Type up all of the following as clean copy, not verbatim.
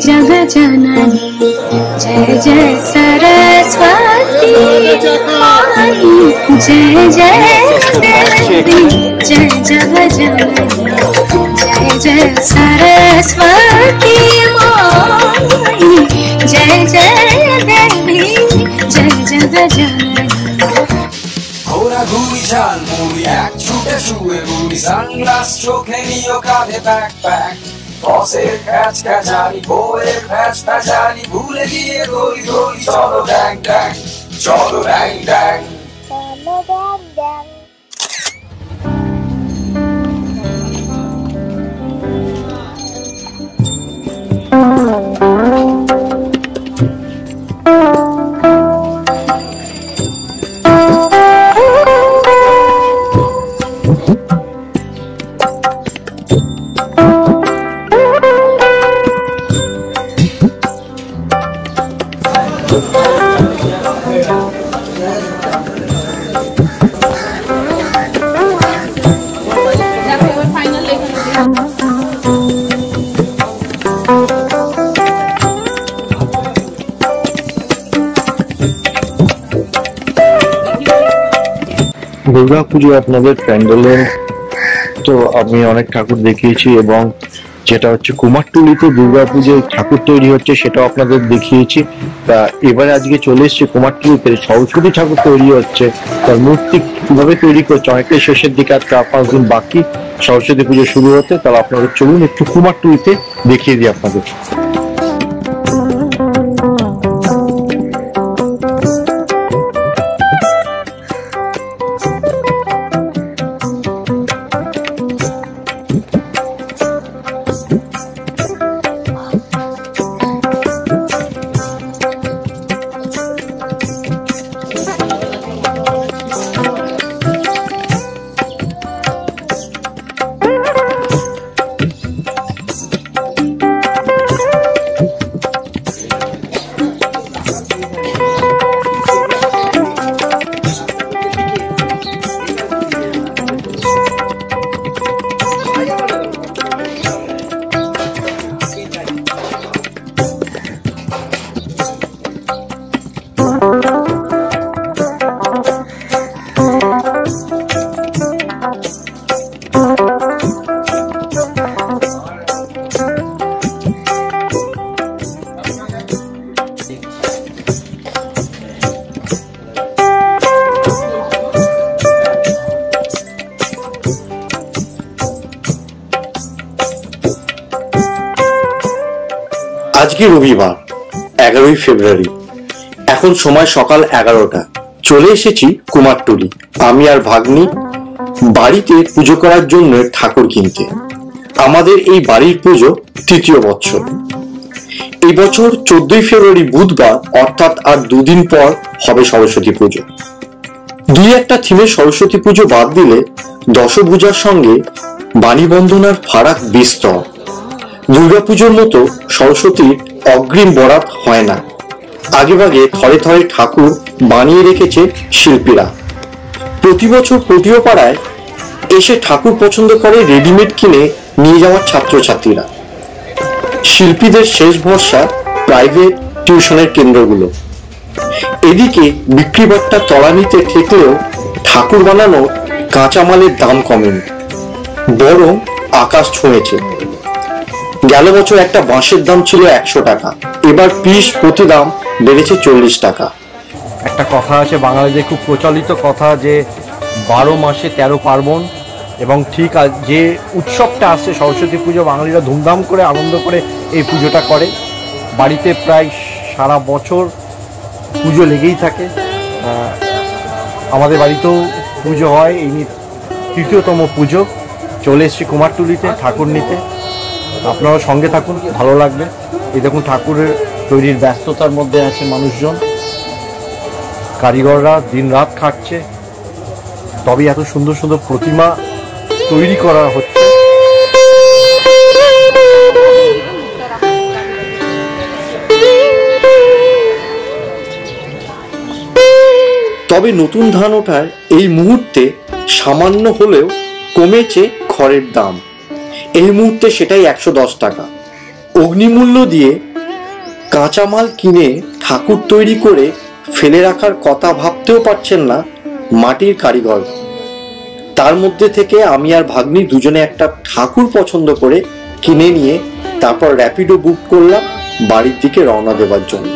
जग जननी जय जय सरस्वती माई जय जय देवी जय जग जननी जय जय सरस्वती माई जय जय देवी जय जग जननी ঘোরা ঘুরি ঝাল মুড়ি এক ছুটে শুয়ে বুড়ি সানগ্লাস চোখে নিয়ে কাঁধে ব্যাকপ্যাক বসের খ্যাচ খ্যাচানি বউয়ের খ্যাচ খ্যাচানি ভুলে গিয়ে দড়ি দড়ি চলো ড্যাং ড্যাং চলো ড্যাং ড্যাং দুর্গা পুজো আপনাদের প্যান্ডেলে তো আমি অনেক ঠাকুর দেখিয়েছি এবং যেটা হচ্ছে কুমারটুলিতে দুর্গা পুজোয় ঠাকুর তৈরি হচ্ছে সেটাও আপনাদের দেখিয়েছি। তা এবারে আজকে চলে এসছে কুমারটুলিতে সরস্বতী ঠাকুর তৈরি হচ্ছে, তার মূর্তি কিভাবে তৈরি করছে অনেকটাই শেষের দিকে, আর 4-5 দিন বাকি সরস্বতী পুজো শুরু হতে। তাহলে আপনাদের চলুন একটু কুমারটুলিতে দেখিয়ে দিই আপনাদের। আজকে রবিবার 11ই ফেব্রুয়ারি, এখন সময় সকাল 11টা। চলে এসেছি কুমারটুলি আমি আর ভাগ্নি বাড়িতে পুজো করার জন্য ঠাকুর কিনতে। আমাদের এই বাড়ির পুজো তৃতীয় বছর। এই বছর 14ই ফেব্রুয়ারি বুধবার, অর্থাৎ আর 2 দিন পর হবে সরস্বতী পুজো। 2-1টা থিমের সরস্বতী পুজো বাদ দিলে দশভূজার সঙ্গে বাণীবন্ধনার ফারাক বিস্তর। দুর্গাপুজোর মতো সরস্বতীর অগ্রিম বরাত হয় না, আগেভাগে থরে থরে ঠাকুর বানিয়ে রেখেছে শিল্পীরা। প্রতি বছর পটিও পাড়ায় এসে ঠাকুর পছন্দ করে রেডিমেড কিনে নিয়ে যাওয়ার ছাত্রছাত্রীরা। শিল্পীদের শেষ ভরসা প্রাইভেট টিউশনের কেন্দ্রগুলো। এদিকে বিক্রিবাট্টা তলানিতে ঠেকলেও ঠাকুর বানানোর কাঁচামালের দাম কমেনি, বরং আকাশ ছুঁয়েছে। গেল বছর একটা বাঁশের দাম ছিল 100 টাকা, এবার পিস প্রতি দাম বেড়েছে 40 টাকা। একটা কথা আছে বাঙালিদের খুব প্রচলিত কথা যে 12 মাসে 13 পার্বণ, এবং ঠিক যে উৎসবটা আসছে সরস্বতী পুজো, বাঙালিরা ধুমধাম করে আনন্দ করে এই পুজোটা করে। বাড়িতে প্রায় সারা বছর পুজো লেগেই থাকে। আমাদের বাড়িতেও পুজো হয়, এই তৃতীয়তম পুজো। চলে এসেছি কুমারটুলিতে ঠাকুর নিতে, আপনারা সঙ্গে থাকুন, ভালো লাগবে। এই দেখুন ঠাকুরের তৈরির ব্যস্ততার মধ্যে আছে মানুষজন, কারিগররা দিন রাত খাটছে, তবে এত সুন্দর সুন্দর প্রতিমা তৈরি করা হচ্ছে। তবে নতুন ধান ওঠার এই মুহূর্তে সামান্য হলেও কমেছে খড়ের দাম। এই মুহূর্তে সেটাই 110 টাকা। অগ্নিমূল্য দিয়ে কাঁচামাল কিনে ঠাকুর তৈরি করে ফেলে রাখার কথা ভাবতেও পারছেন না মাটির কারিগর। তার মধ্যে থেকে আমি আর ভাগ্নি দুজনে একটা ঠাকুর পছন্দ করে কিনে নিয়ে তারপর র্যাপিডো বুক করলাম বাড়ির দিকে রওনা দেওয়ার জন্য।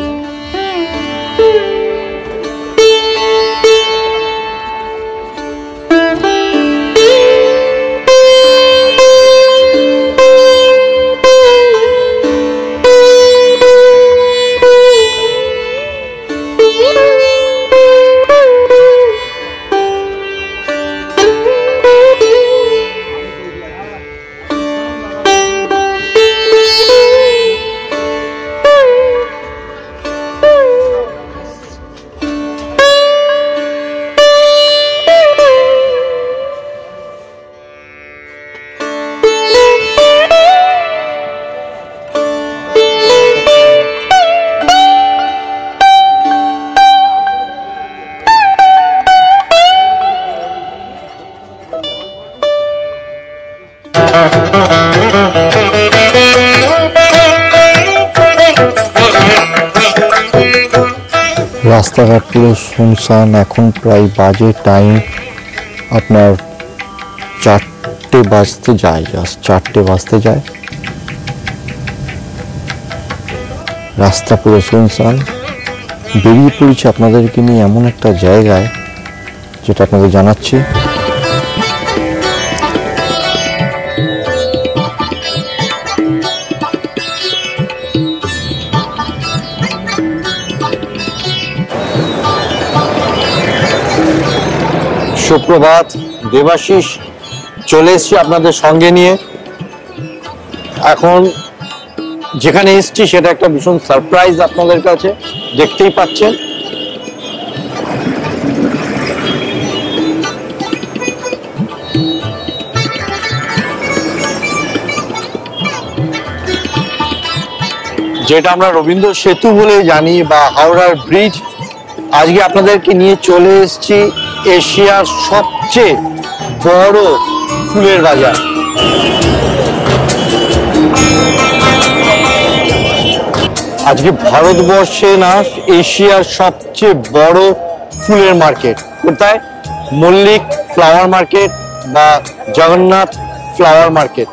রাস্তাঘাট পুরো শুনশান। এখন প্রায় বাজে টাইম আপনার 4টে বাজতে যায়, জাস্ট 4টে বাজতে যায়। রাস্তা পুরো শুনশান। বেরিয়ে পড়েছি আপনাদেরকে নিয়ে এমন একটা জায়গায় যেটা আপনাদের জানাচ্ছি। সুপ্রভাত, দেবাশিস চলে এসছি আপনাদের সঙ্গে নিয়ে। এখন যেখানে এসছি সেটা একটা ভীষণ সারপ্রাইজ আপনাদের কাছে, দেখতেই পাচ্ছেন। যেটা আমরা রবীন্দ্র সেতু বলে জানি বা হাওড়ার ব্রিজ। আজকে আপনাদেরকে নিয়ে চলে এসেছি এশিয়ার সবচেয়ে বড় ফুলের বাজার। আজকে ভারতবর্ষে না, এশিয়ার সবচেয়ে বড় ফুলের মার্কেট কোথায়? মল্লিক ফ্লাওয়ার মার্কেট বা জগন্নাথ ফ্লাওয়ার মার্কেট।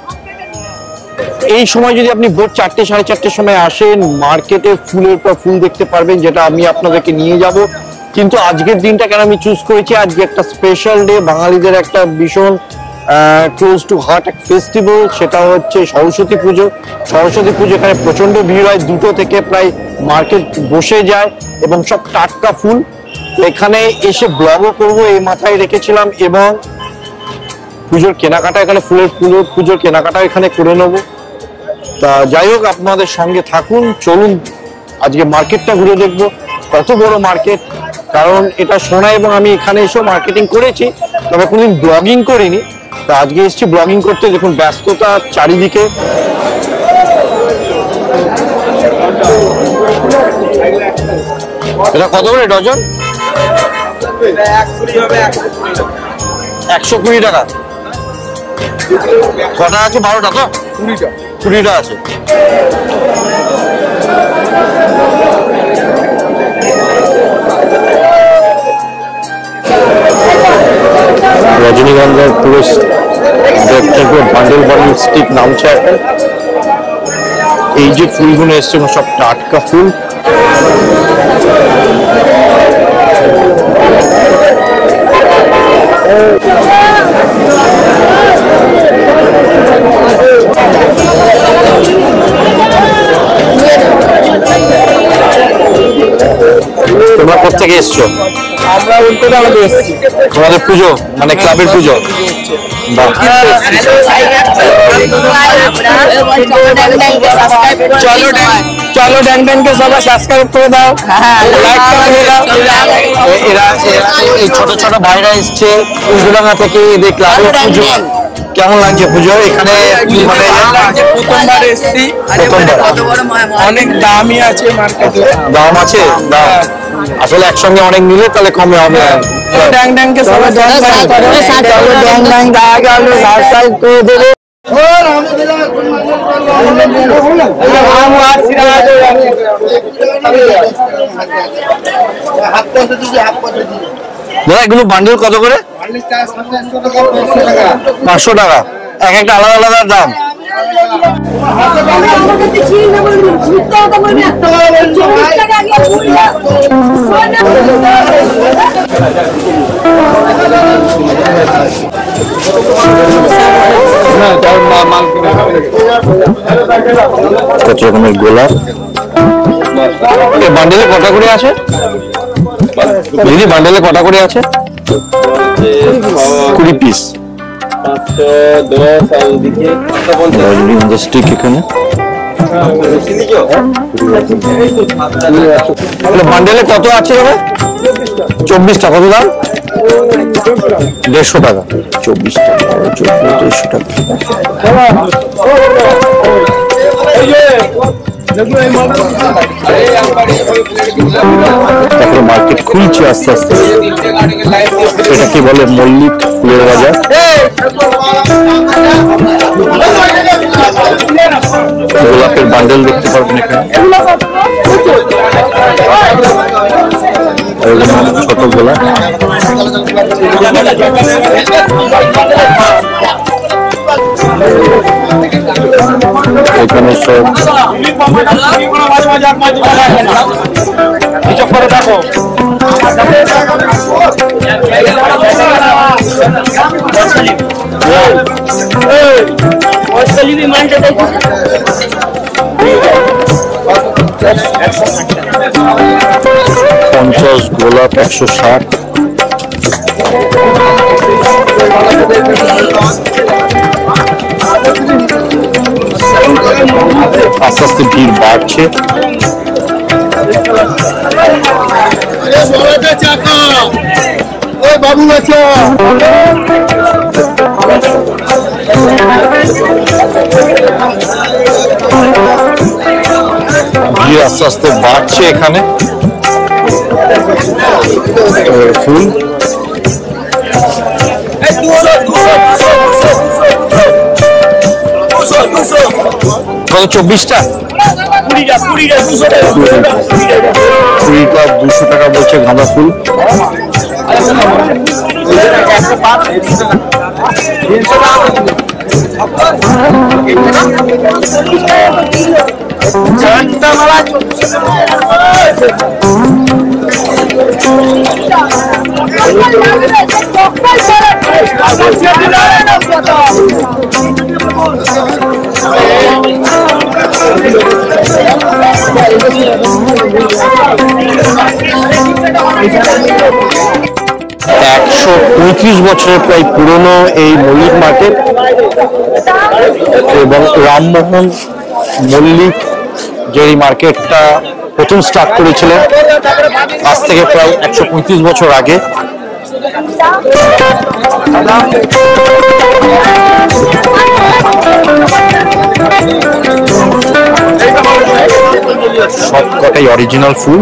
এই সময় যদি আপনি ভোর 4টে সাড়ে 4টের সময় আসেন, মার্কেটে ফুলের পর ফুল দেখতে পারবেন, যেটা আমি আপনাদেরকে নিয়ে যাব। কিন্তু আজকের দিনটা কেন আমি চুজ করেছি, আজকে একটা স্পেশাল ডে, বাঙালিদের একটা ভীষণ ক্লোজ টু হার্ট এক ফেস্টিভ্যাল, সেটা হচ্ছে সরস্বতী পুজো। সরস্বতী পুজো এখানে প্রচন্ড ভিড় হয়, 2টো থেকে প্রায় মার্কেট বসে যায় এবং সব টাটকা ফুল। এখানে এসে ব্লগও করবো এই মাথায় রেখেছিলাম, এবং পুজোর কেনাকাটা এখানে পুজোর কেনাকাটা এখানে করে নেবো। তা যাই হোক, আপনাদের সঙ্গে থাকুন, চলুন আজকে মার্কেটটা ঘুরে দেখবো। কত বড় মার্কেট, কারণ এটা শোনা, এবং আমি এখানে এসেও মার্কেটিং করেছি, তবে কোনোদিন ব্লগিং করিনি। তা আজকে এসেছি ব্লগিং করতে। দেখুন ব্যস্ততা চারিদিকে। এটা কত করে ডজন? 120 টাকা। কটা আছে? 12টা তো? 20টা আছে। রজনীগন্ধার পুরো বান্ডেল বান্ডেল স্টিক নামছে এখন। এই যে ফুলগুলো এসছে সব টাটকা ফুল। তোমরা কোথেকে এসছো? আমরা উল্টোটা আমাদের এসেছি। তোমাদের পুজো মানে ক্লাবের পুজো? চলো ড্যাং ড্যাংকে সবাই সাবস্ক্রাইব করে দাও, লাইক করে দাও। এরা এই ছোট ছোট ভাইরা এসছে উজডাঙ্গা থেকে এদের ক্লাবের পুজো। কেমন লাগছে পুজো এখানে? প্রথমবার এসছি, অনেক দামই আছে মার্কেটে। দাম আছে? দাম আসলে একসঙ্গে অনেক নিলে তাহলে কমে হবে। ড্যাং ড্যাংকে সবাই সাবস্ক্রাইব করে দেবে। দাদা এগুলো বান্ডেল কত করে? 500 টাকা। এক একটা আলাদা আলাদা দাম। কত রকমের গোলাপ। বান্ডেলে কটা করে আছে দিদি? বান্ডেলে কটা করে আছে? 20 পিস। এখানে বান্ডেলে কত আছে? 24টা। কত দাম? 150 টাকা। 24 টাকা। 150 টাকা। তারপরে মার্কেট খুলছে আস্তে আস্তে। এটা কি বলে? মল্লিক ফুলের বাজার। গোলাপের বান্ডেল দেখতে পারবেন এখানে। ছোট গোলাপ। এখানে সব $50 গোলাপ 160। আস্তে আস্তে ভিড় বাড়ছে। বাবু আছো? ভিড় আস্তে আস্তে বাড়ছে এখানে। ফুল কত? 24টা। 20টা 200 টাকা বলছে গাঁদা ফুল। $135 বছরের প্রায় পুরনো এই মল্লিক মার্কেট এবং রামমোহন মল্লিক যে এই মার্কেটটা প্রথম স্টার্ট করেছিলেন আজ থেকে প্রায় 135 বছর আগে। সব কটাই অরিজিনাল ফুল।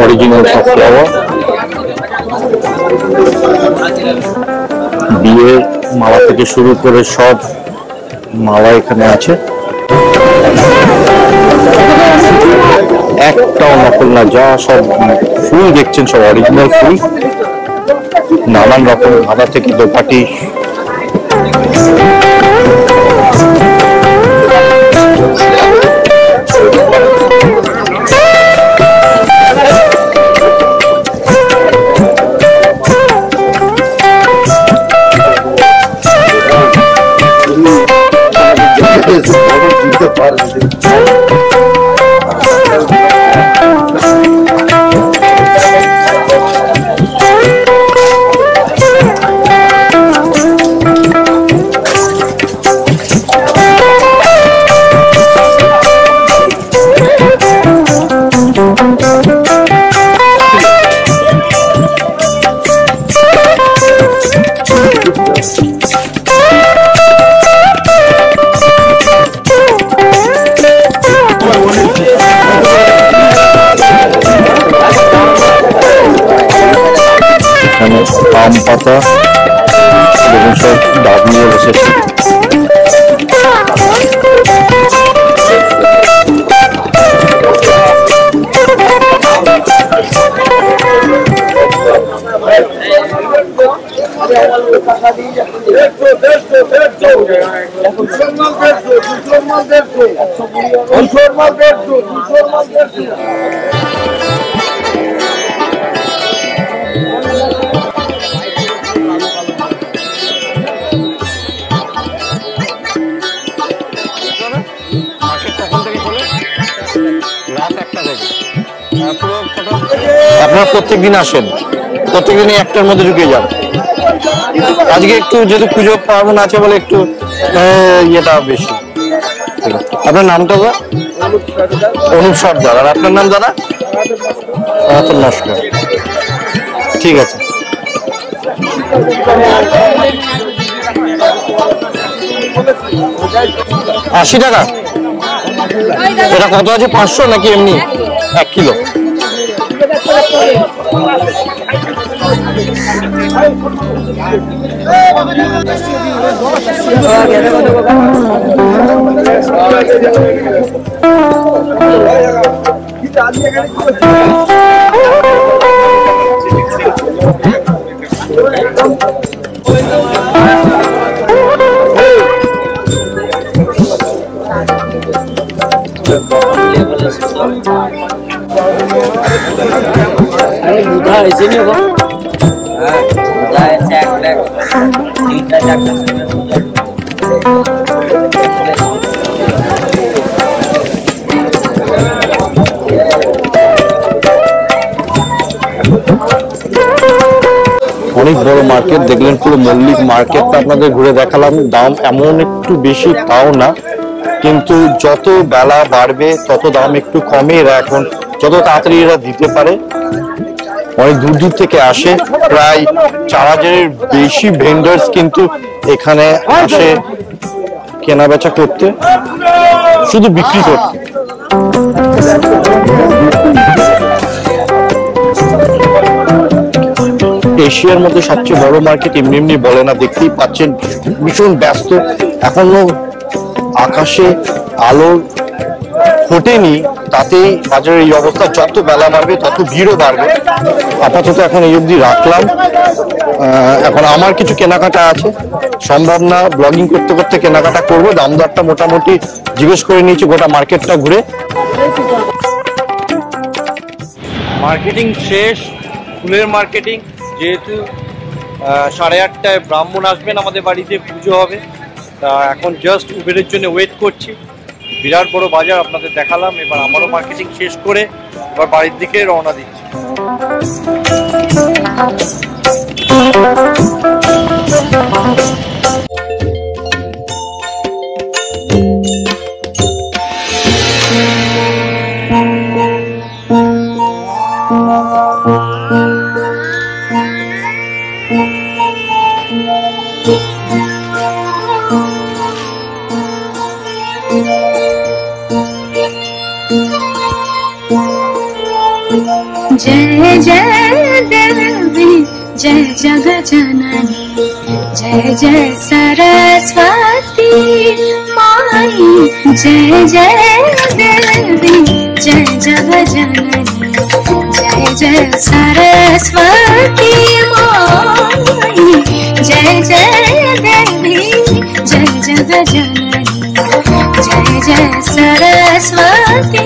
অরিজিনাল সব ফ্লাওয়ার। বিয়ের মালা থেকে শুরু করে সব মালা এখানে আছে। একটাও নকল না, যা সব ফুল দেখছেন সব অরিজিনাল ফুল। নানান রকম ধাঁধা থেকে দোপাটি। আম পাতা, দেখুন সব ডাব নিয়ে বসেছে। আপনারা প্রত্যেকদিন আসেন, প্রত্যেকদিনই একটার মধ্যে ঢুকে যান। আজকে একটু যেহেতু পুজো পার্বণ আছে বলে একটু ইয়েটা বেশি। আপনার নামটা দাদা? অনুপ সর্দার। আর আপনার নাম দাদা? রাতন নস্কর। ঠিক আছে। ৳80। এটা কত আছে? 500 নাকি এমনি 1 কিলো? অনেক বড় মার্কেট দেখলেন, পুরো মল্লিক মার্কেটটা আপনাদের ঘুরে দেখালাম। দাম এমন একটু বেশি তাও না, কিন্তু যত বেলা বাড়বে তত দাম একটু কমে। এরা এখন যত তাড়াতাড়ি এরা দিতে পারে। অনেক দূর দূর থেকে আসে, প্রায় 4000-এর বেশি ভেন্ডার্স কিন্তু এখানে আসে কেনা বেচা করতে, শুধু বিক্রি করতে। এশিয়ার মধ্যে সবচেয়ে বড় মার্কেট এমনি এমনি বলে না, দেখতেই পাচ্ছেন ভীষণ ব্যস্ত। এখনো আকাশে আলো ফোটেনি, তাতেই বাজারের এই অবস্থা। যত বেলা বাড়বে তত ভিড়ও বাড়বে। আপাতত এখন এই অবধি রাখলাম। এখন আমার কিছু কেনাকাটা আছে, সম্ভব না ব্লগিং করতে করতে কেনাকাটা করবো। দাম দরটা মোটামুটি জিজ্ঞেস করে নিয়েছি গোটা মার্কেটটা ঘুরে। মার্কেটিং শেষ, ফুলের মার্কেটিং। যেহেতু 8:30টায় ব্রাহ্মণ আসবেন আমাদের বাড়িতে, পুজো হবে, তা এখন জাস্ট উবেরের জন্য ওয়েট করছি। বিরাট বড় বাজার আপনাদের দেখালাম। এবার আমারও মার্কেটিং শেষ করে এবার বাড়ির দিকে রওনা দিচ্ছি। जय जय देवी जय जगजननी जय जय सरस्वती माई जय जय देवी जय जगजननी जय जय सरस्वती माई जय जय देवी जय जगजननी जय जय सरस्वती।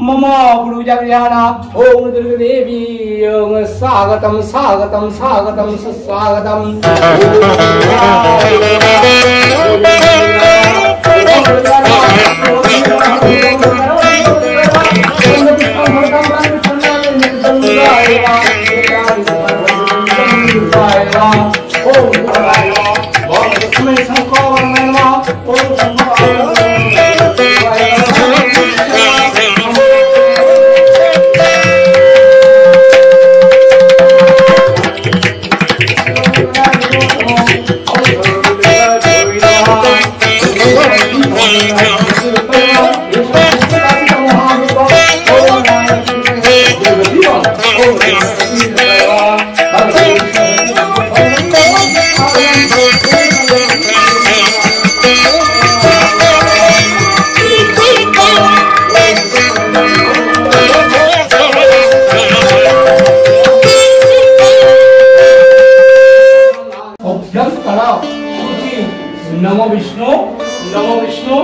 मम गुरु जगजाना ओम दुर्गा देवी ओम स्वागतम स्वागतम स्वागतम सुस्वागतम। नमो विष्णु नमो विष्णु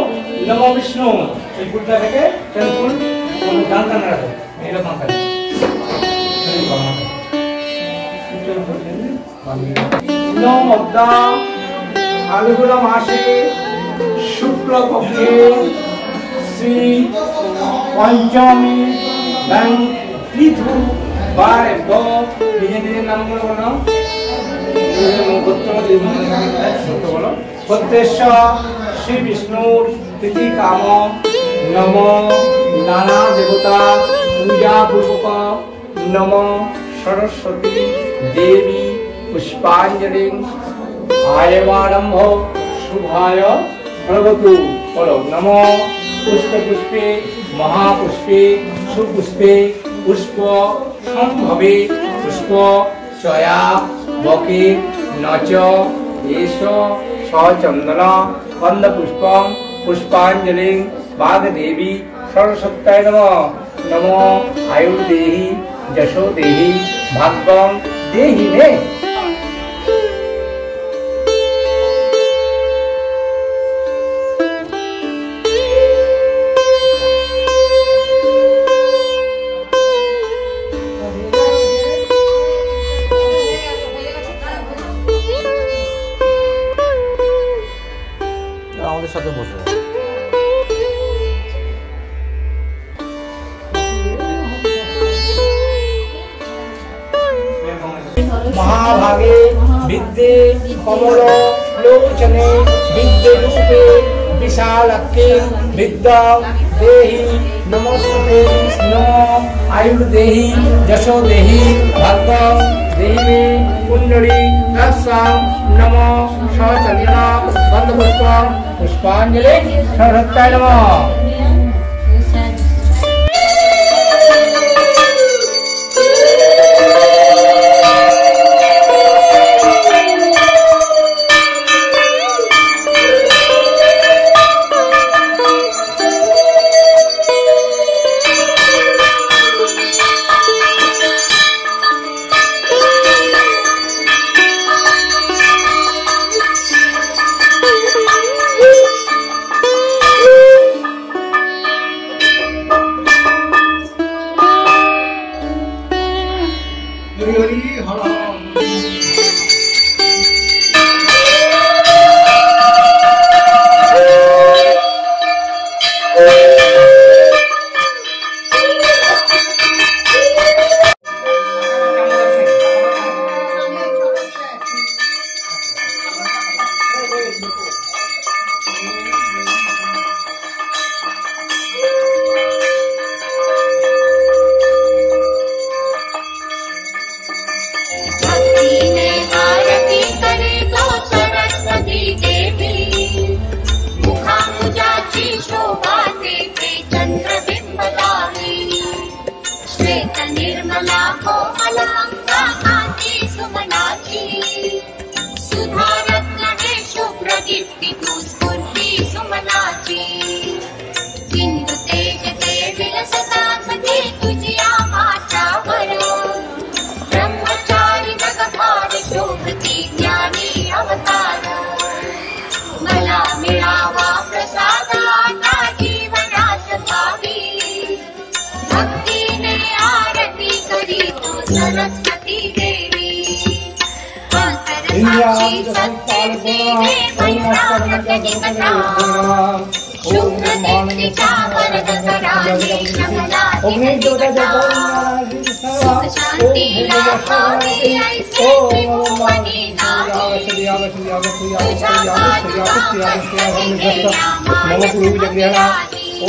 नमो विष्णु এই ফুলটা থেকে তেল ফুল দান দান রাখো এরকম করে নমদ্দা ফাল্গুন মাসে শুক্ল পক্ষে শ্রী পঞ্চমী ব্যাং তিথু বারে দো নিজের নামগুলো বলো श्री विष्णु तिथि काम नम नाना देवता पूजा पूर्वक नम सरस्वती देवी पुष्पांजलि आयवारंभ शुभाय भगवतु बोलो नमो पुष्पे पुष्पे महापुष्पे सुपुष्पे पुष्प संभवे पुष्प चया बके नच एष सचंदन गंध पुष्पं पुष्पांजलि वागदेवी सरस्वत्यै नमः नमो आयुर्देहि यशो देहि भाग्यं देहि मे সাথে বসে महाभागे विद्ये कमल लोचने विद्ये रूपे विशालक्के विद्या देहि नमस्ते नमो आयुर्देहि यशो देहि भाग्यं देहि मे कुंडली रक्षां नमो सहचंदना गंधपुष्पं पुष्पांजलि सरस्वत्यै नमः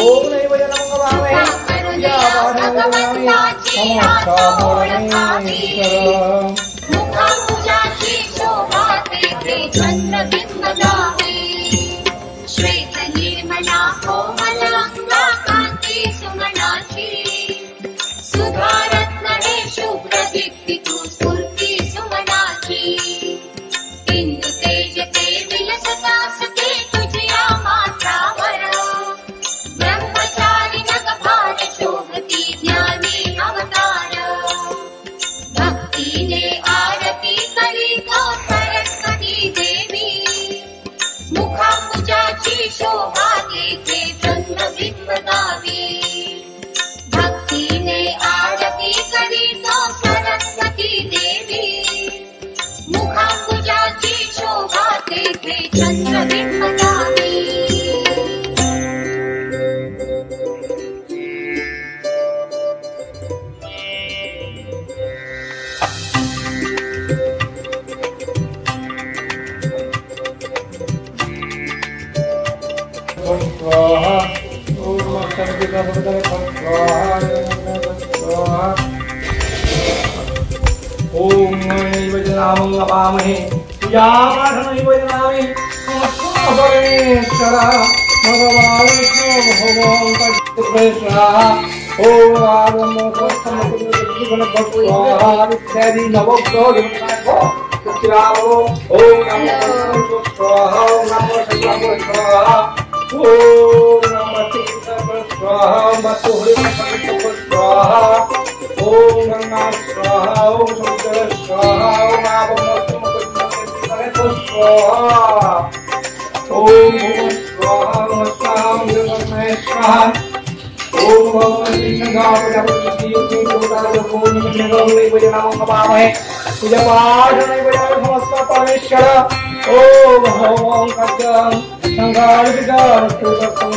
ओम नैव नमः श्वेत निर्मला कोमलांगा कांति सुमनाची सुधारत्ने शुभ्र दीप्ति तु स्फूर्ति सुमनाची इंदु तेज ते विलसता सके तुझिया मात्रावर ब्रह्मचारी नगभार शोभती ज्ञानी अवतार भक्ति ने आरती करी तो सरस्वती देवी मुखांबुजाची शोभा देखे ब्रह्मबिंब गावी भक्तीने आरती करी तो सरस्वती देवी मुखांबुजाची शोभा देखे चंद्रबिंब गावी ओम नैव जनामं अपामहे पूजापाठनैव जनामि परमेश्वर भगवान् विष्णु भगवान् कृष्ण ओम आगमोस्तमकुलजीवन भगवान् इत्यादि नवग्रह देवताओं ओम नमो स्वाहा नमो स्वाहा ओम नमः शिवाय स्वाहा मतो हरि स्वाहा ओम नमः स्वाहा ओम शंकर स्वाहा ओम आगमोस्तमकुलजीवन स्वाहा ओम स्वाहा नमः शिवाय स्वाहा ओम भगवती संगापति योगी पूजा पाठ नहीं बजा समस्त परमेश्वर ओम भगवान का संगार विचार पूजा पाठ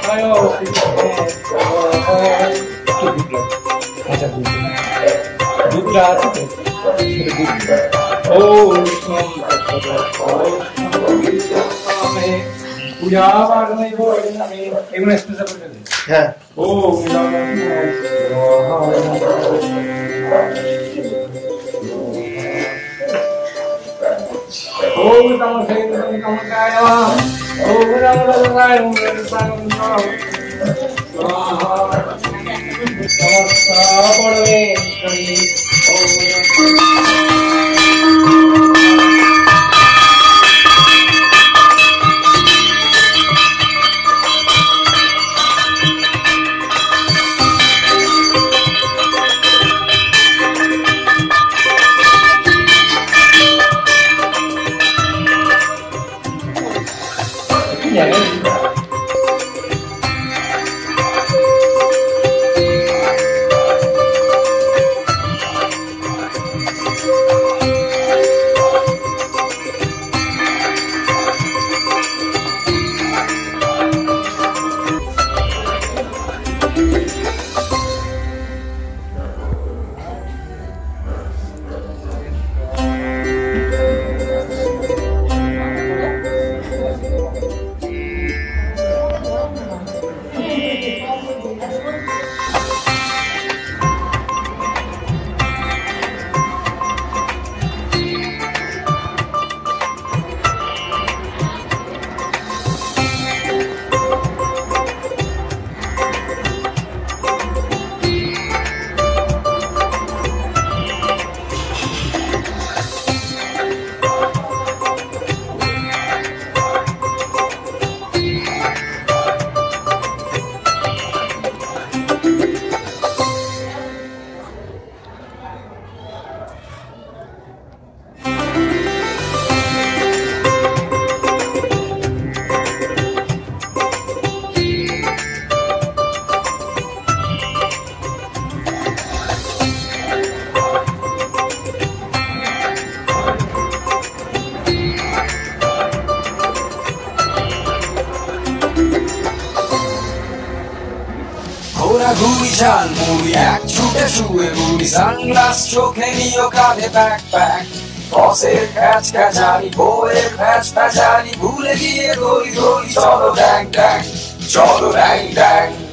नहीं ओम नमो शिवाय ओम नमो शिवाय ओम ঘুরি ঝাল মুড়ি এক ছুটে শুয়ে বুড়ি সানগ্লাস চোখে নিয়ে কাঁধে ব্যাকপ্যাক বসের খ্যাচ খ্যাচানি বউয়ের ভ্যাচ ভ্যাচানি ভুলে গিয়ে গলি গলি চলো ড্যাং ড্যাং চলো ড্যাং ড্যাং